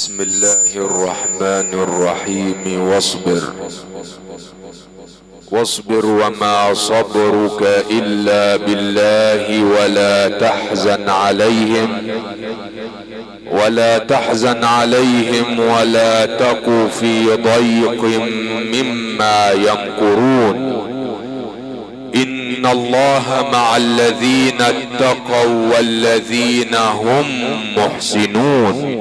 بسم الله الرحمن الرحيم. واصبر وما صبرك إلا بالله ولا تحزن عليهم ولا تك في ضيق مما يمكرون. إن الله مع الذين اتقوا والذين هم محسنون.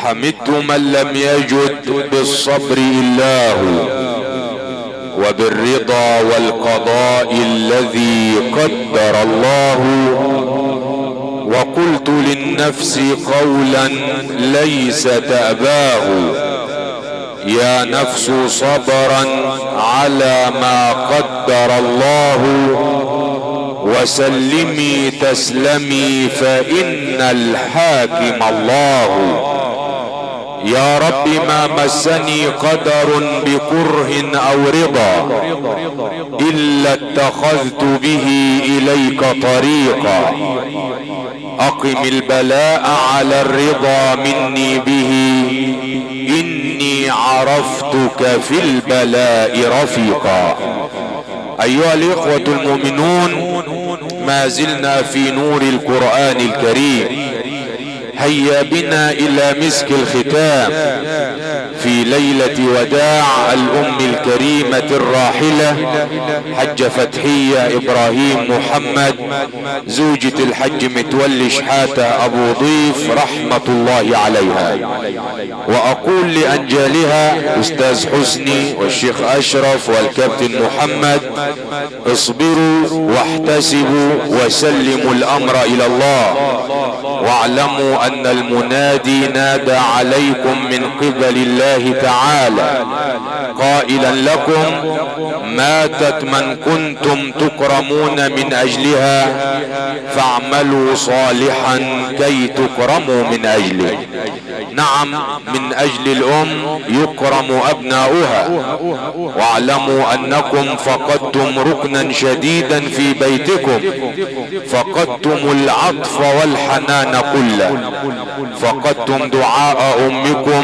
حمدت من لم يجد بالصبر إلا هو وبالرضا والقضاء الذي قدر الله. وقلت للنفس قولا ليس تأباه: يا نفس صبرا على ما قدر الله، وسلمي تسلمي فإن الحاكم الله. يا رب ما مسني قدر بكره أو رضا إلا اتخذت به إليك طريقا. أقم البلاء على الرضا مني به، إني عرفتك في البلاء رفيقا. أيها الإخوة المؤمنون، ما زلنا في نور القرآن الكريم. هيا بنا إلى مسك الختام في ليلة وداع الأم الكريمة الراحلة حج فتحية إبراهيم محمد، زوجة الحج متولي شحاتة أبو ضيف رحمة الله عليها. وأقول لأنجالها أستاذ حسني والشيخ أشرف والكابتن محمد: اصبروا واحتسبوا وسلموا الأمر إلى الله، واعلموا أن المنادي نادى عليكم من قبل الله تعالى قائلا لكم: ماتت من كنتم تكرمون من أجلها، فاعملوا صالحا كي تكرموا من أجله. نعم، من أجل الأم يكرم أبناؤها. واعلموا أنكم فقدتم ركنا شديدا في بيتكم، فقدتم العطف والحنان كله، فقدتم دعاء أمكم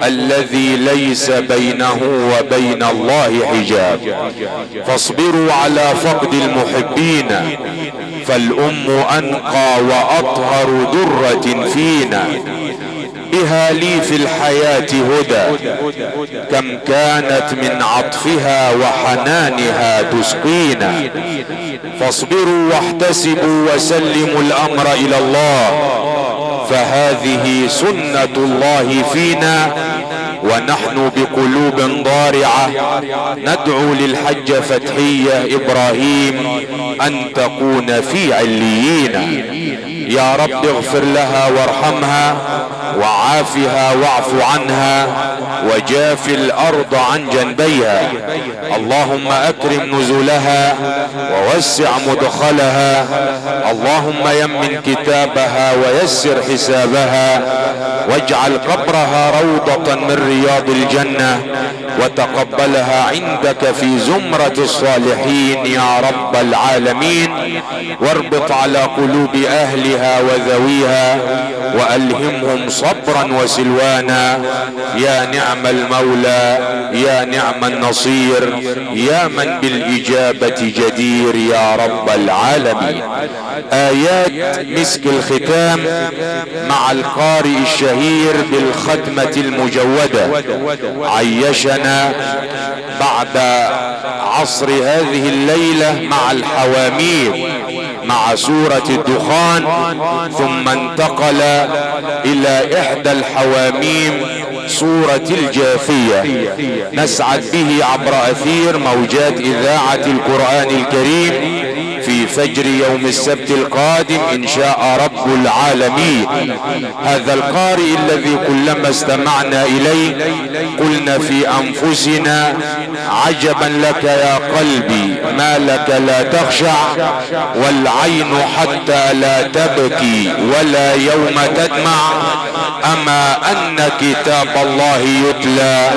الذي ليس بينه وبين الله حجاب. فاصبروا على فقد المحبين، فالأم أنقى وأطهر درة فينا. بها لي في الحياة هدى، كم كانت من عطفها وحنانها تسقينا. فاصبروا واحتسبوا وسلموا الأمر إلى الله، فهذه سنة الله فينا، ونحن بقلوب ضارعة ندعو للحج فتحية إبراهيم أن تكون في عليين. يا رب اغفر لها وارحمها وعافها واعف عنها وجاف الأرض عن جنبيها. اللهم أكرم نزلها ووسع مدخلها. اللهم يمن كتابها ويسر حسابها، واجعل قبرها روضة من رياض الجنة، وتقبلها عندك في زمرة الصالحين يا رب العالمين. واربط على قلوب أهلها وذويها، وألهمهم صبرا وسلوانا. يا نعم المولى، يا نعم النصير، يا من بالإجابة جدير يا رب العالمين. آيات مسك الختام مع القارئ الشهير بالختمة المجودة، عيشنا بعد عصر هذه الليلة مع الحواميم مع سورة الدخان، ثم انتقل إلى إحدى الحواميم سورة الجاثية. نسعد به عبر أثير موجات إذاعة القرآن الكريم في فجر يوم السبت القادم إن شاء رب العالمين. هذا القارئ الذي كلما استمعنا إليه قلنا في أنفسنا: عجبا لك يا قلبي، ما لك لا تخشع، والعين حتى لا تبكي ولا يوم تدمع، أما أن كتاب الله يتلى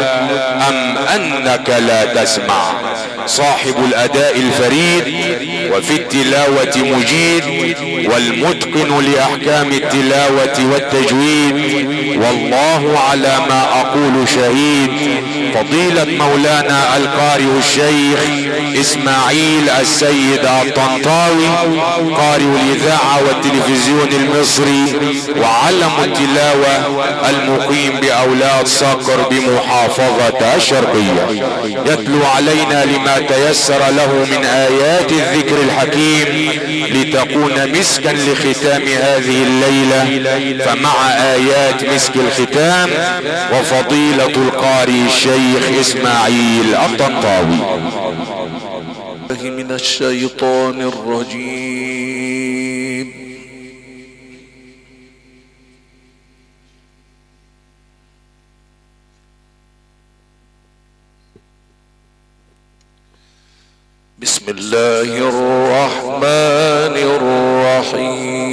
أم أنك لا تسمع. صاحب الاداء الفريد وفي التلاوة مجيد والمتقن لاحكام التلاوة والتجويد، والله على ما اقول شهيد. فضيلة مولانا القارئ الشيخ اسماعيل السيد الطنطاوي، قارئ الاذاعة والتلفزيون المصري وعلم التلاوة المقيم باولاد صقر بمحافظة الشرقية، يتلو علينا لما تيسر له من ايات الذكر الحكيم لتكون مسكا لختام هذه الليلة. فمع ايات مسك الختام وفضيلة القارئ الشيخ اسماعيل الطنطاوي. من الشيطان الرجيم. بسم الله الرحمن الرحيم.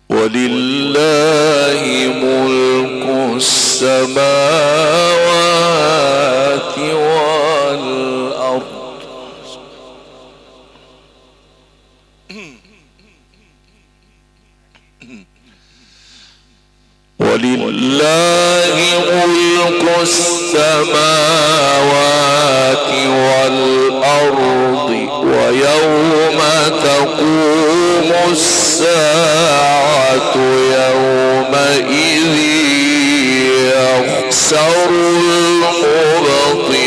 ولله ملك السماوات والأرض ولله ملك السماوات والأرض ويوم تقوم الساعة يومئذ يخسر المبطلون.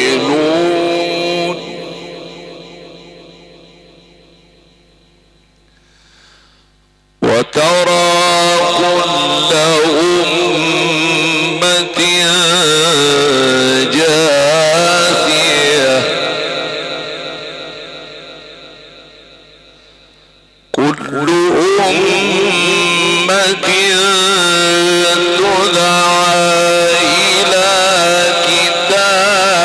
وترى كل أمة جاثية كل أمة تدعى إلى كتابها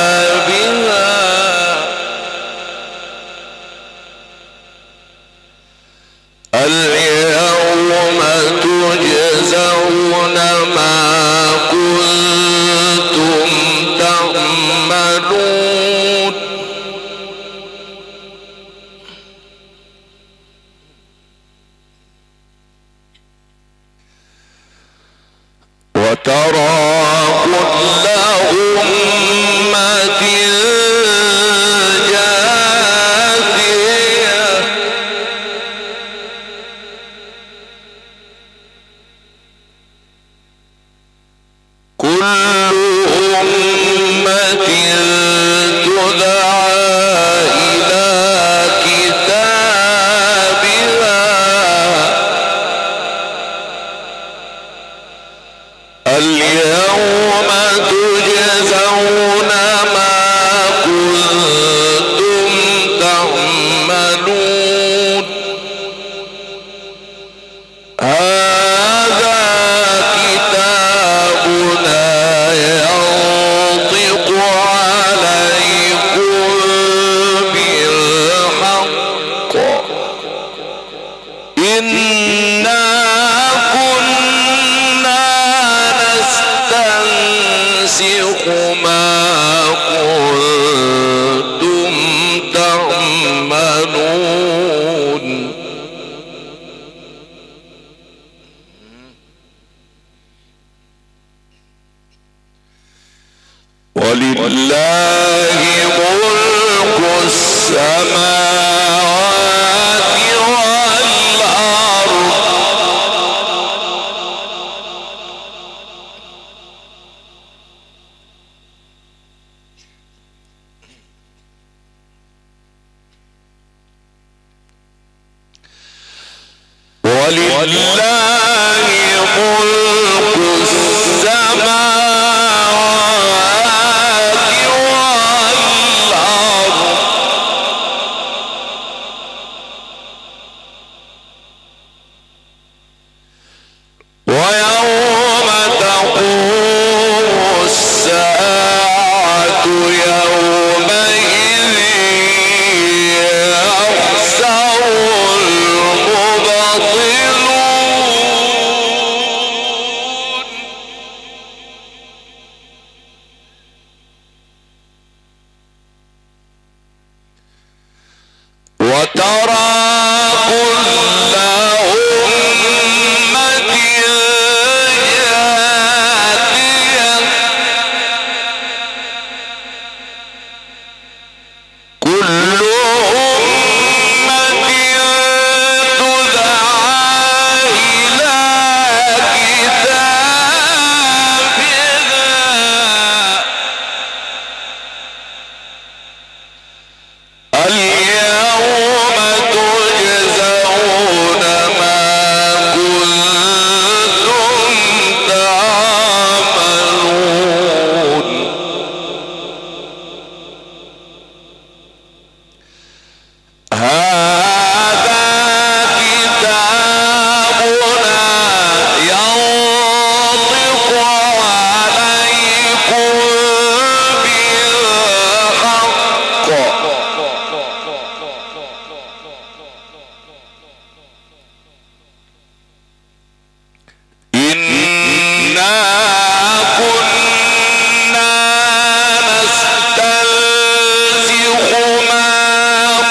اليوم تجزون ما كنتم تعملون. وترى كل أمة جاثية كل أمة تدعى إلى كتابها اليوم تجزون ما كنتم تعملون. هذا كتابنا ينطق عليكم بالحق إنا كنا نستنسخ ما كنتم تعملون. ولله ملك السماوات والأرض ولله ملك السماوات والأرض ويوم تقوم الساعة يومئذ يخسر المبطلون. وترى كل أمة جاثية كل أمة تدعى إلى كتابها اليوم تجزون ما كنتم تعملون هذا كتابنا ينطق عليكم بالحق إنا كنا نستنسخ ما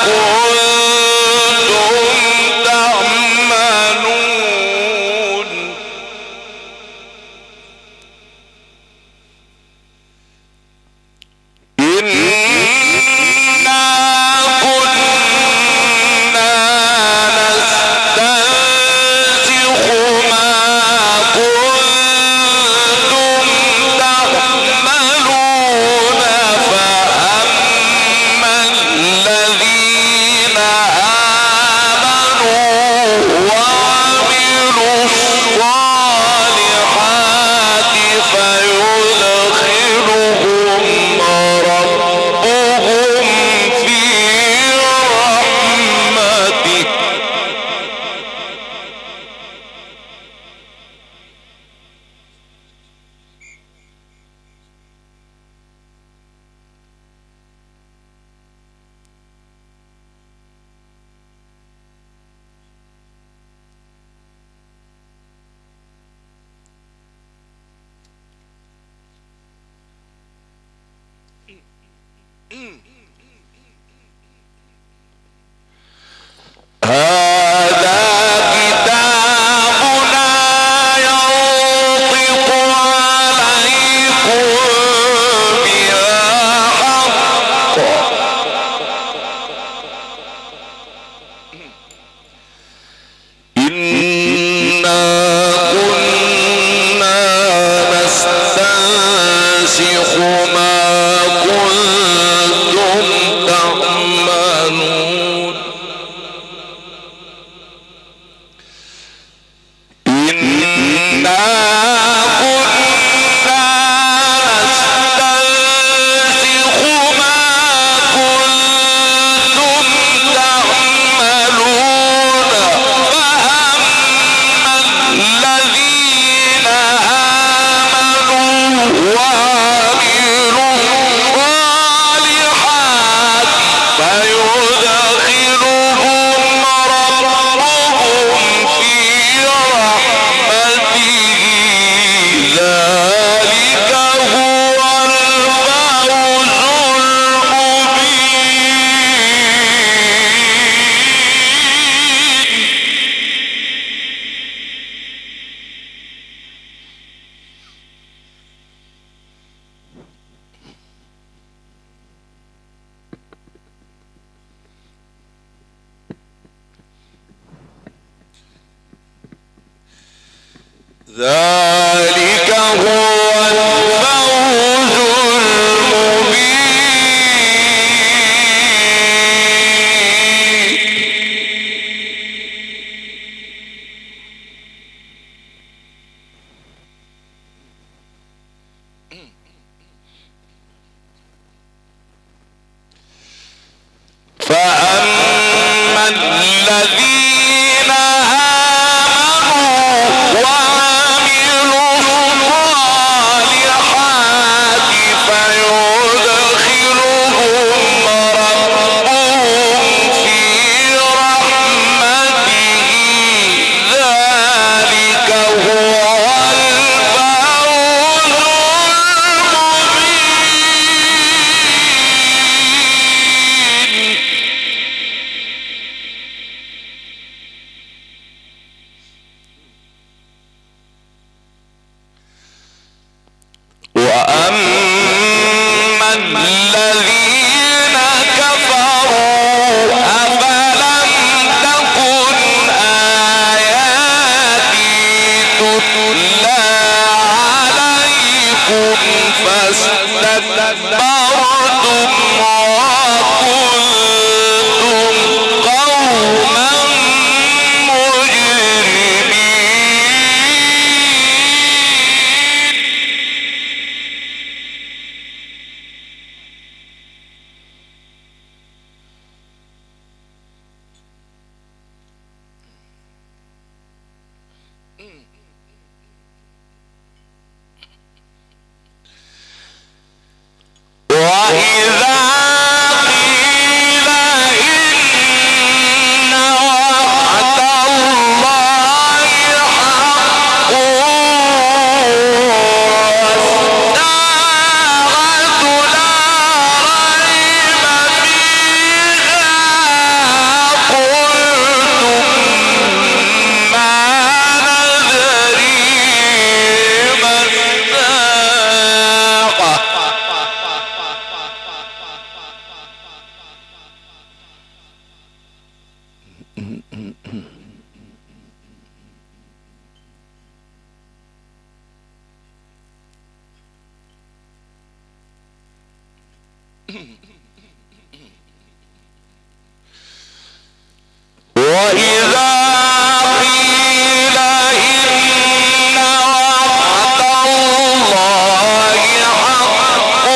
كنتم تعملون إنا كنا نستنسخ ما كنتم تعملون فأما الذين آمنوا وعملوا الصالحات فيدخلهم ربهم في رحمته هذا كتابنا ينطق عليكم بالحق إنا كنا نستنسخ ما كنتم تعملون إنا كنا نستنسخ ما كنتم تعملون فأما الذين آمنوا وعملوا الصالحات فيدخلهم ربهم في رحمته ذلك هو الفوز المبين ذلك هو الفوز المبين فأما الذين آمنوا وعملوا الصالحات فيدخلهم ربهم في رحمته ذلك هو الفوز المبين وإذا قيل إن وعد الله حق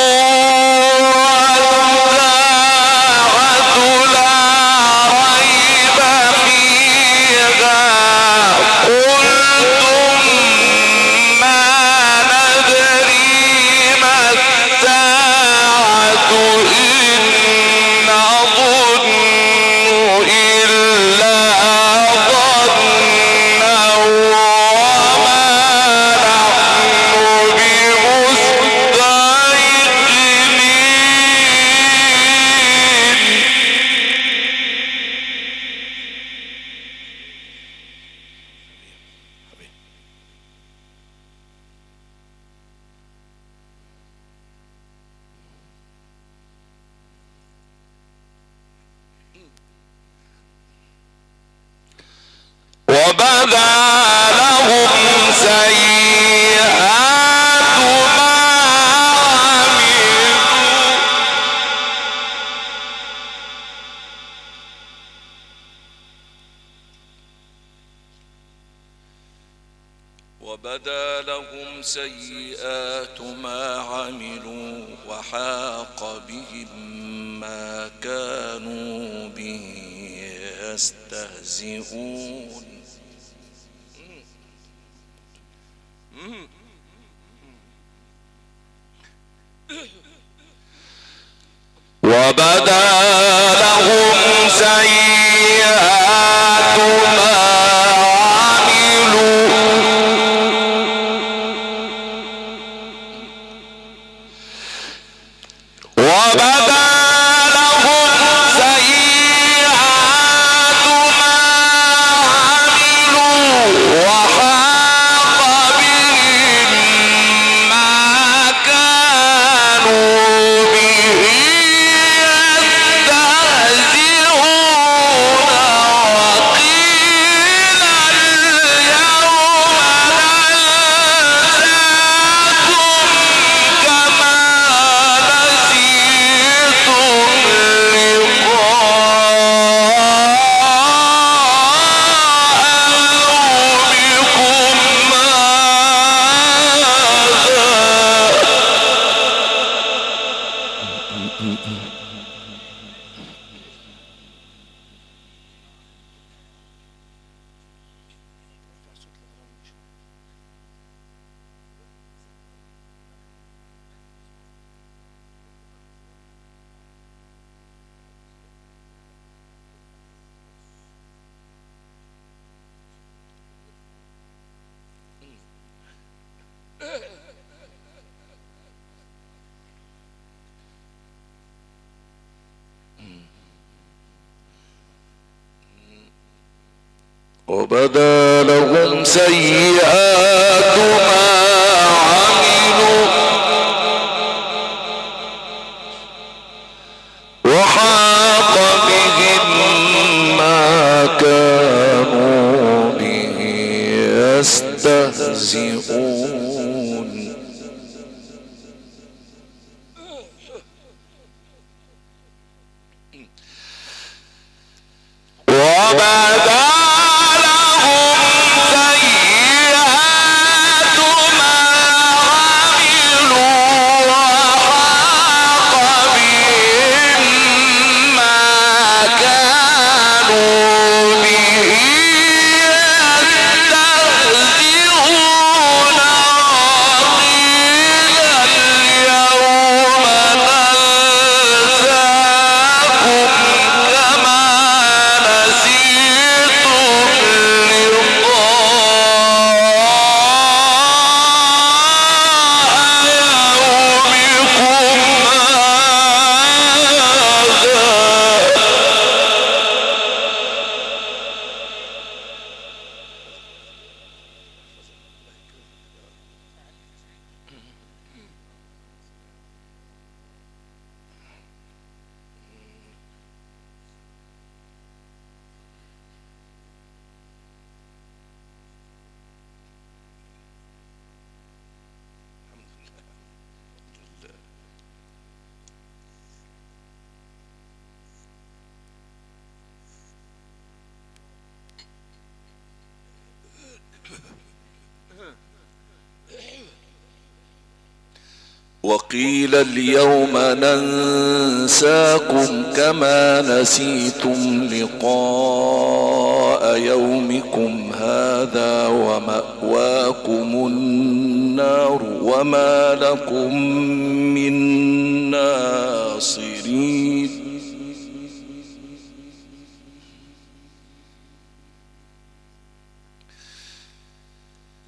والساعة لا ريب فيها قلتم ما ندري ما الساعة إن نظن إلا ظنا وما نحن بمستيقنين وبدا لهم سيئات ما عملوا وحاق بهم ما كانوا به يستهزئون وبدا لهم سيئات ما عملوا وبدا لهم سيئات ما عملوا وحاق بهم ما كانوا به يستهزئون وقيل وبدا لهم سيئات ما عملوا وحاق بهم ما كانوا به يستهزئون وبدا كما نسيتم وقيل اليوم ننساكم كما نسيتم لقاء يومكم هذا ومأواكم النار وما لكم من ناصرين.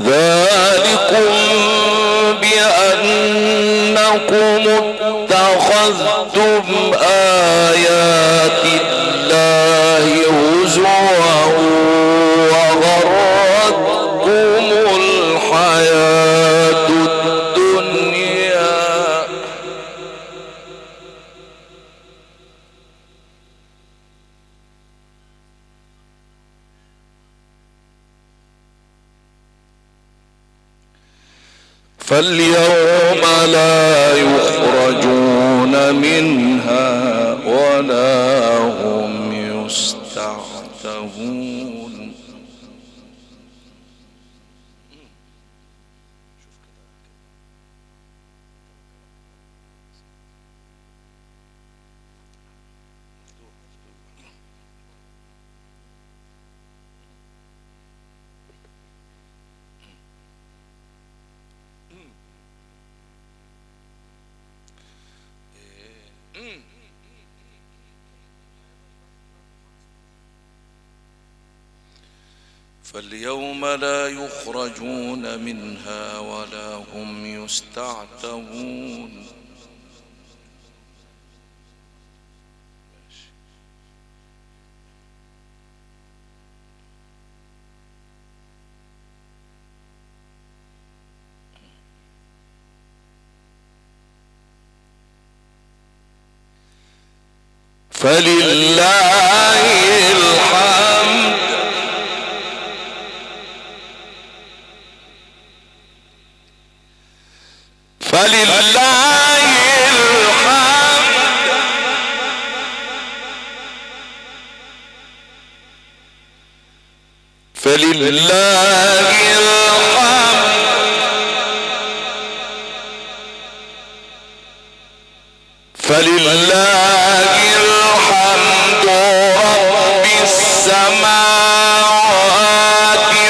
ذلكم بأنكم اتخذتم آيات الله هزوا وغرتكم الحياة الدنيا فاليوم لا يخرجون منها ولا هم يستعتبون. فاليوم لا يخرجون منها ولا هم يستعتبون. فلله الحمد فلله الحمد رب السماوات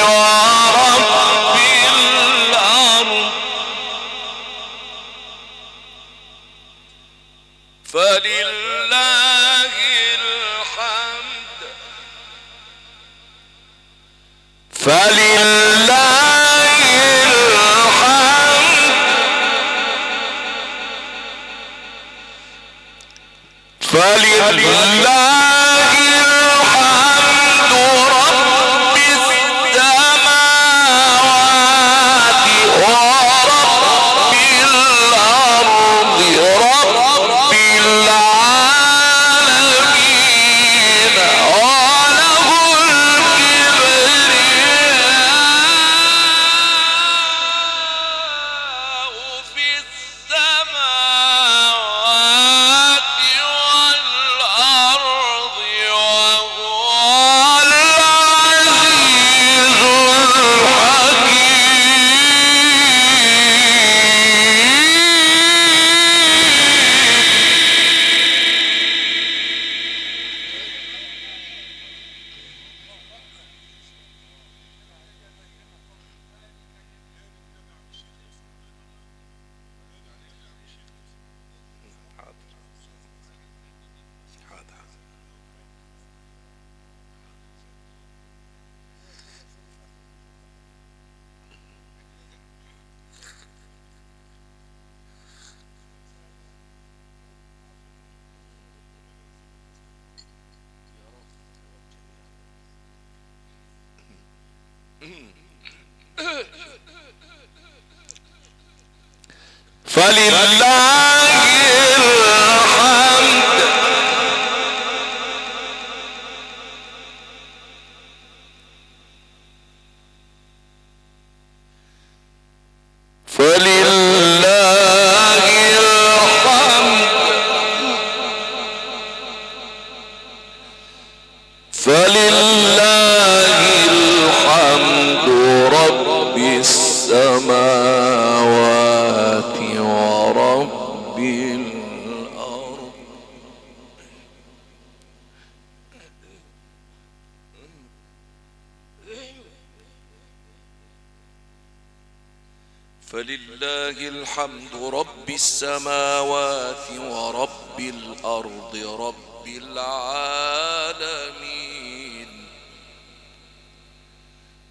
ورب الأرض. فلله الحمد رب السماوات ورب الأرض رب العالمين وله الكبرياء في السماوات والأرض وهو العزيز السماوات ورب فلله الحمد رب السماوات ورب الأرض رب العالمين،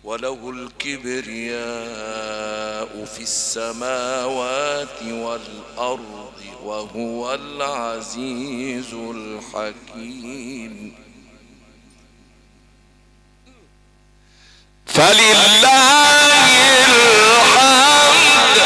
وله الكبرياء في السماوات والأرض وهو العزيز الحكيم. فلله الحمد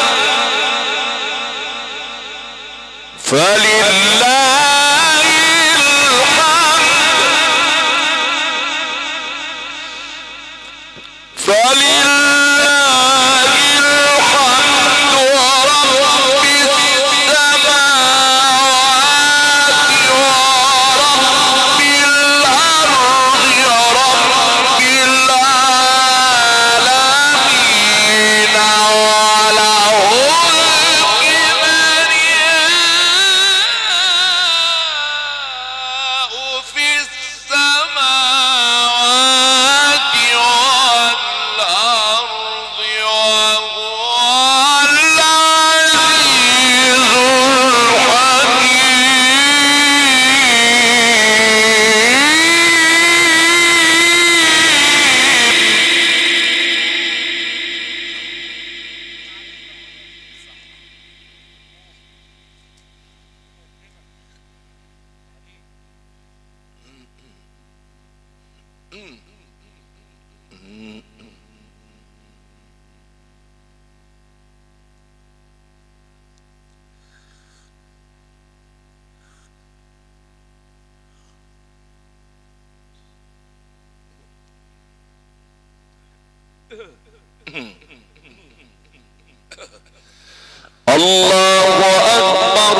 الله أكبر.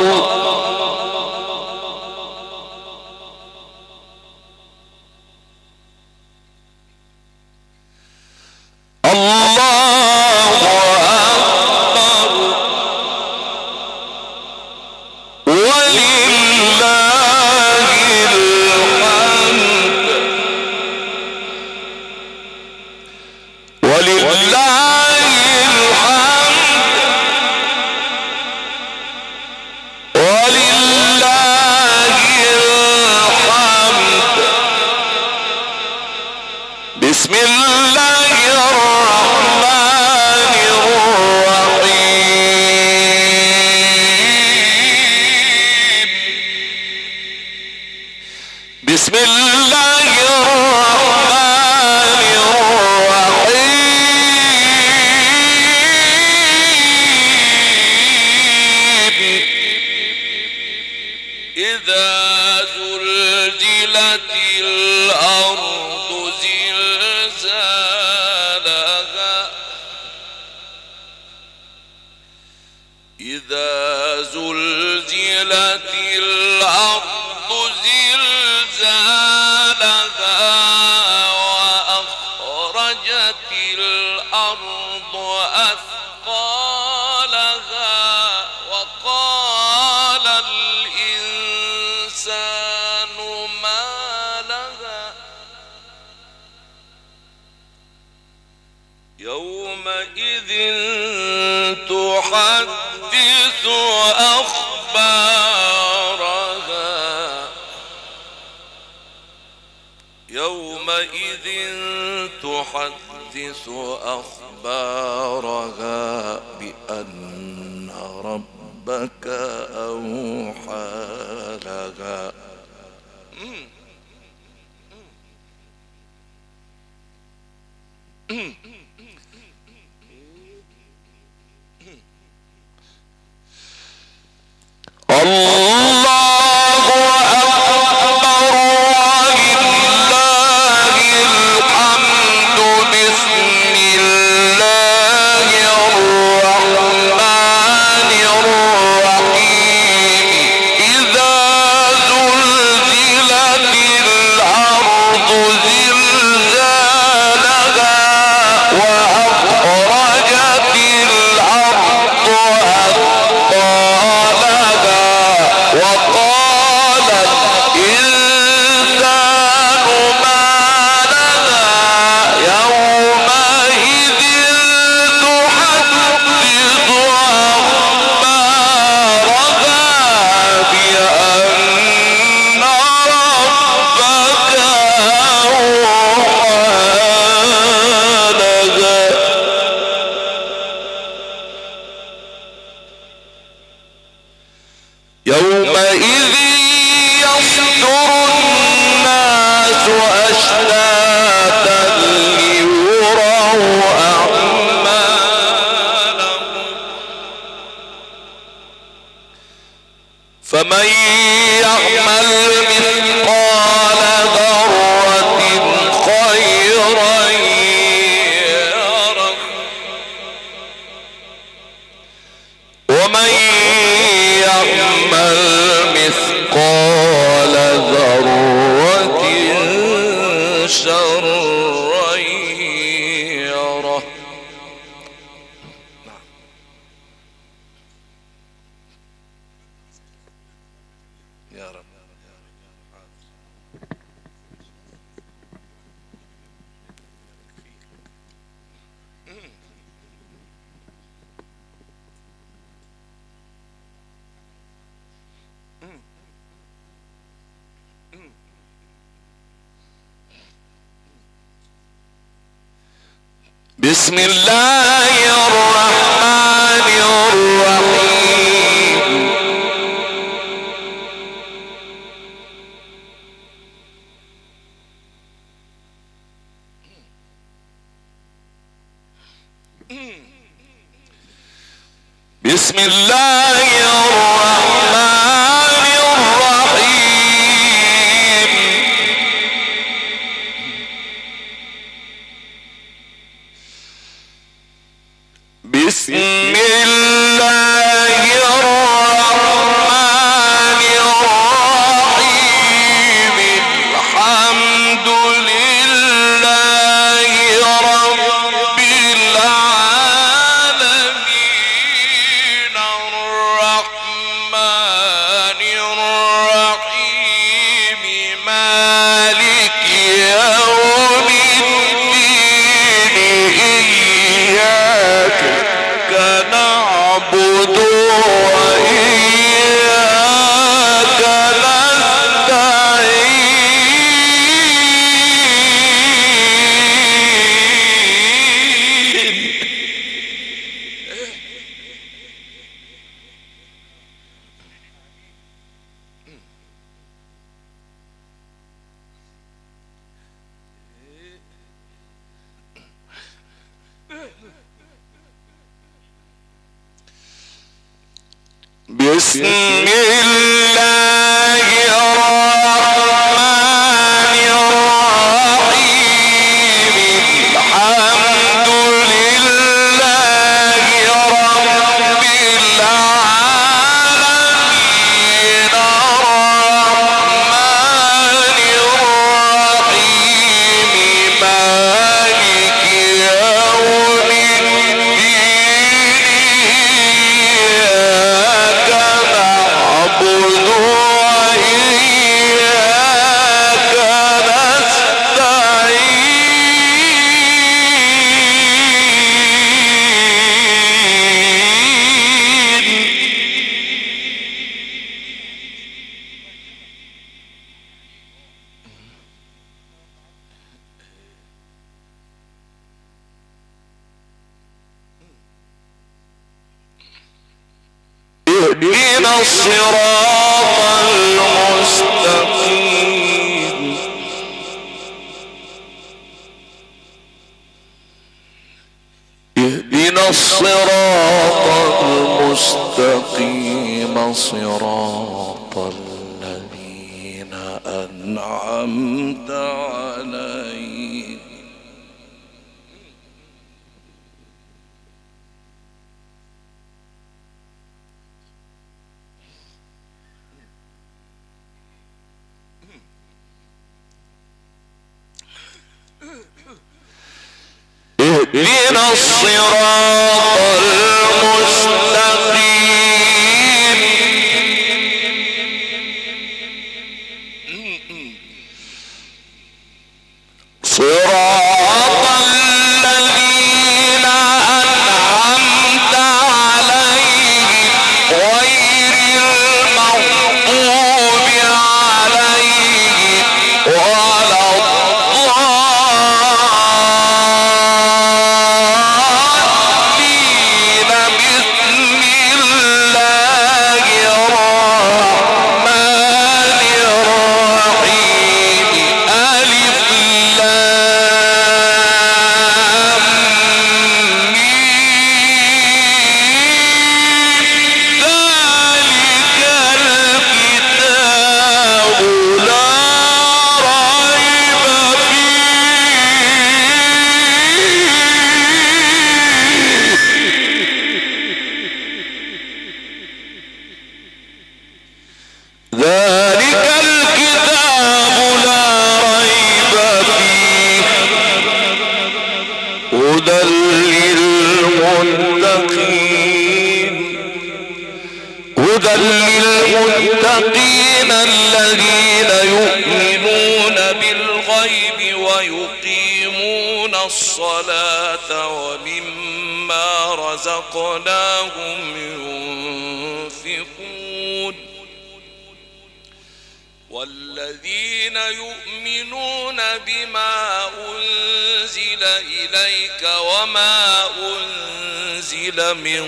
بسم الله الرحمن الرحيم. بسم الله الرحمن الرحيم. إذا زلزلت الأرض زلزالها إذا زلزلت الأرض زلزالها وأخرجت الأرض أثقالها وقال الإنسان ما لها يومئذ تحدث أخبارها يومئذ تحدث أخبارها بأن ربك أوحى لها. الله أكبر ولله الحمد. بسم الله الرحمن الرحيم. إذا زلزلت الأرض زلزالها أشتاتا ليروا أعمالهم فمن يعمل مثقال ذرة خيرا يره ومن يعمل مثقال ذرة شرا يره. يا رب بسم الله الرحمن الرحيم. بسم الله الرحمن الرحيم. بسم الله الرحمن الرحيم. الحمد لله رب العالمين الرحمن الرحيم مالك يوم الدين إياك نعبد وإياك نستعين. بسم الله الرحمن الرحيم. الحمد لله رب العالمين الرحمن الرحيم مالك يوم اهدنا الصراط المستقيم. اهدنا الصراط المستقيم صراط الذين أنعمت عليهم اهدنا الصراط المستقيم صراط الذين أنعمت عليهم غير المغضوب عليهم ولا الضالين. بسم بالغيب ويقيمون الصلاة ومما رزقناهم ينفقون والذين يؤمنون بما أنزل إليك وما أنزل من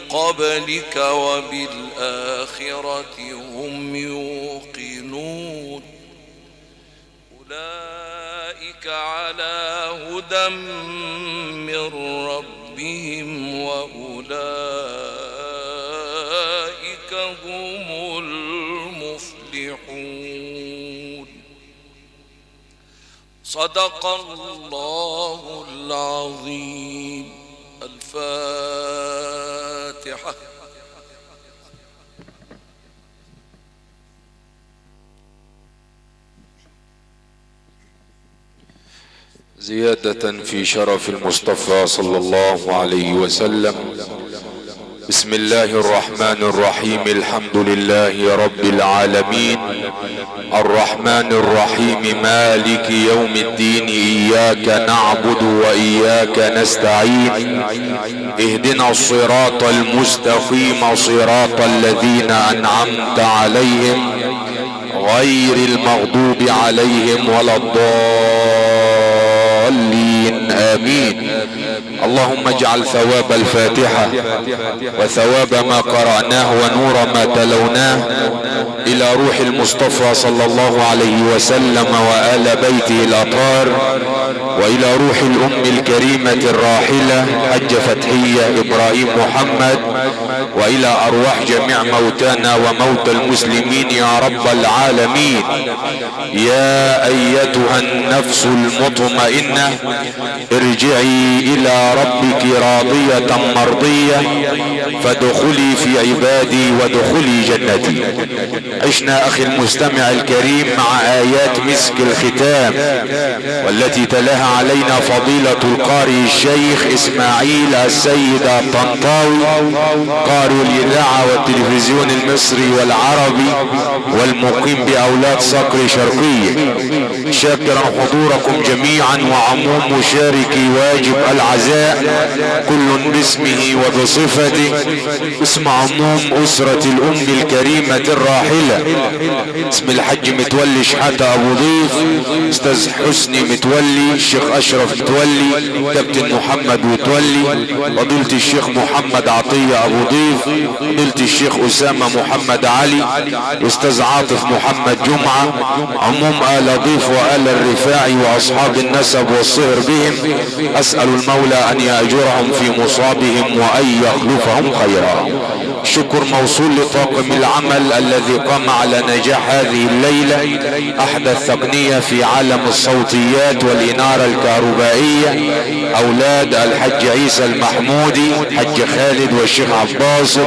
قبلك وبالآخرة هم يوقنون أولئك على هدى من ربهم وأولئك هم المفلحون. صدق الله العظيم. الفاتحة. زيادة في شرف المصطفى صلى الله عليه وسلم. بسم الله الرحمن الرحيم. الحمد لله رب العالمين الرحمن الرحيم مالك يوم الدين. إياك نعبد وإياك نستعين. اهدنا الصراط المستقيم صراط الذين أنعمت عليهم غير المغضوب عليهم ولا الضالين. آمين. اللهم اجعل ثواب الفاتحة وثواب ما قرأناه ونور ما تلوناه إلى روح المصطفى صلى الله عليه وسلم وآل بيته الأطهار، وإلى روح الأم الكريمة الراحلة حج فتحية إبراهيم محمد، وإلى أرواح جميع موتانا وموتى المسلمين يا رب العالمين. يا أيتها النفس المطمئنة ارجعي إلى ربك راضية مرضية فادخلي في عبادي وادخلي جنتي. عشنا أخي المستمع الكريم مع آيات مسك الختام، والتي تلاها علينا فضيلة القارئ الشيخ إسماعيل السيد الطنطاوي، قارئ الإذاعة والتلفزيون المصري والعربي والمقيم بأولاد صقر شرقية. شاكرا حضوركم جميعا وعموم مشاركي واجب العزاء كل باسمه وبصفته، اسم عموم أسرة الأم الكريمة الراحلة، اسم الحج متولي شحاتة أبو ضيف، استاذ حسني متولي، الشيخ أشرف متولي، كابتن محمد متولي، فضيلة الشيخ محمد عطية أبو ضيف، فضيلة الشيخ أسامة محمد علي، استاذ عاطف محمد جمعة، عموم آل ضيف وآل الرفاعي وأصحاب النسب والصهر بهم. أسأل المولى أن يأجرهم في مصابهم وأن يخلفهم خيرا. شكر موصول لطاقم العمل الذي قام على نجاح هذه الليلة، أحدث تقنية في عالم الصوتيات والإنارة الكهربائية، أولاد الحج عيسى المحمودي، حج خالد والشيخ عباس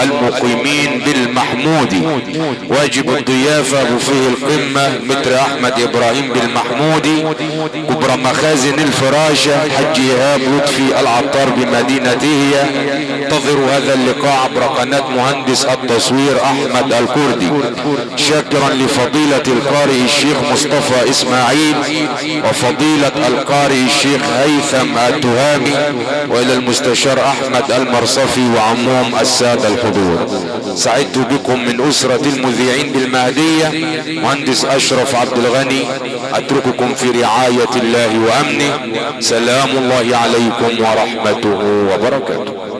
المقيمين بالمحمودي. واجب الضيافة بفيه القمة متر أحمد إبراهيم بالمحمودي، كبرى مخازن الفراشة حج إيهاب لطفي العطار بمدينته. انتظروا هذا اللقاء عبر قناة مهندس التصوير أحمد الكردي. شاكرا لفضيلة القارئ الشيخ مصطفى إسماعيل وفضيلة القارئ الشيخ هيثم التهامي، وإلى المستشار أحمد المرصفي وعموم السادة الحضور. سعدت بكم من أسرة المذيعين بالمهدية، مهندس أشرف عبد الغني. أترككم في رعاية الله وأمنه. سلام الله عليكم ورحمته وبركاته.